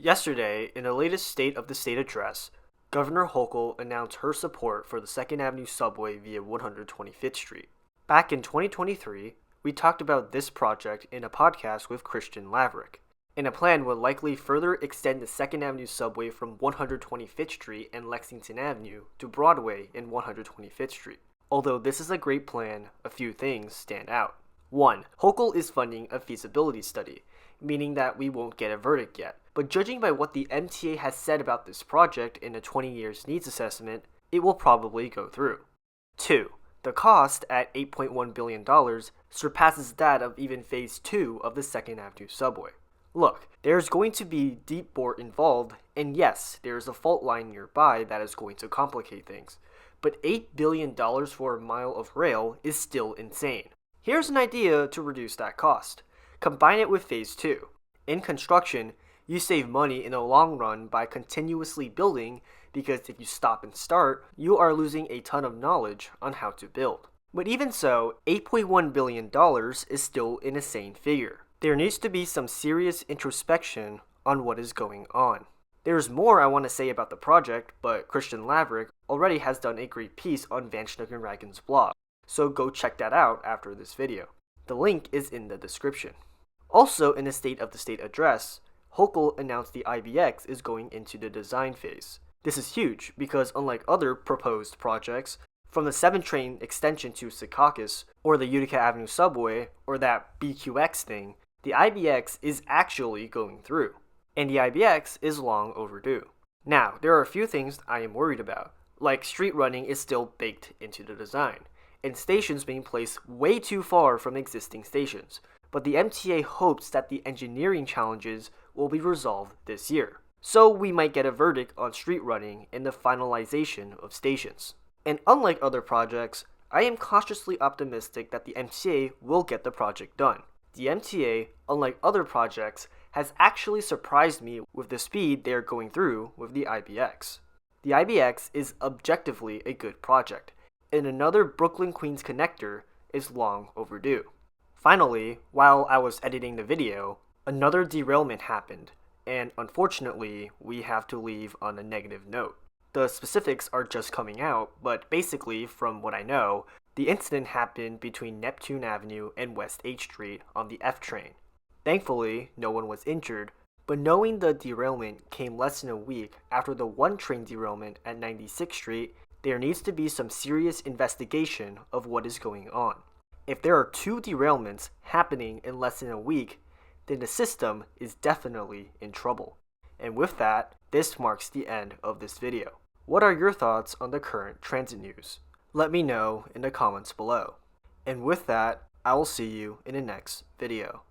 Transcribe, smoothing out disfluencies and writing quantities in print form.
Yesterday, in the latest State of the State address, Governor Hochul announced her support for the 2nd Avenue subway via 125th Street. Back in 2023, we talked about this project in a podcast with Kristian Laverick, and a plan would likely further extend the 2nd Avenue subway from 125th Street and Lexington Avenue to Broadway and 125th Street. Although this is a great plan, a few things stand out. 1. Hochul is funding a feasibility study, meaning that we won't get a verdict yet. But judging by what the MTA has said about this project in a 20 years needs assessment, it will probably go through. 2. The cost at $8.1 billion surpasses that of even Phase 2 of the 2nd Avenue subway. Look, there's going to be deep bore involved, and yes, there is a fault line nearby that is going to complicate things. But $8 billion for a mile of rail is still insane. Here's an idea to reduce that cost. Combine it with Phase 2. In construction, you save money in the long run by continuously building because if you stop and start, you are losing a ton of knowledge on how to build. But even so, $8.1 billion is still an insane figure. There needs to be some serious introspection on what is going on. There's more I want to say about the project, but Kristian Laverick already has done a great piece on Van Schnuckenragen's blog, so go check that out after this video. The link is in the description. Also in the State of the State address, Hochul announced the IBX is going into the design phase. This is huge because unlike other proposed projects, from the 7 train extension to Secaucus, or the Utica Avenue subway, or that BQX thing, the IBX is actually going through. And the IBX is long overdue. Now, there are a few things I am worried about, like street running is still baked into the design, and stations being placed way too far from existing stations. But the MTA hopes that the engineering challenges will be resolved this year. So we might get a verdict on street running in the finalization of stations. And unlike other projects, I am cautiously optimistic that the MTA will get the project done. The MTA, unlike other projects, has actually surprised me with the speed they are going through with the IBX. The IBX is objectively a good project, and another Brooklyn-Queens connector is long overdue. Finally, while I was editing the video, another derailment happened, and unfortunately, we have to leave on a negative note. The specifics are just coming out, but basically, from what I know, the incident happened between Neptune Avenue and West 8th Street on the F train. Thankfully, no one was injured, but knowing the derailment came less than a week after the 1 train derailment at 96th Street, there needs to be some serious investigation of what is going on. If there are 2 derailments happening in less than a week, then the system is definitely in trouble. And with that, this marks the end of this video. What are your thoughts on the current transit news? Let me know in the comments below. And with that, I will see you in the next video.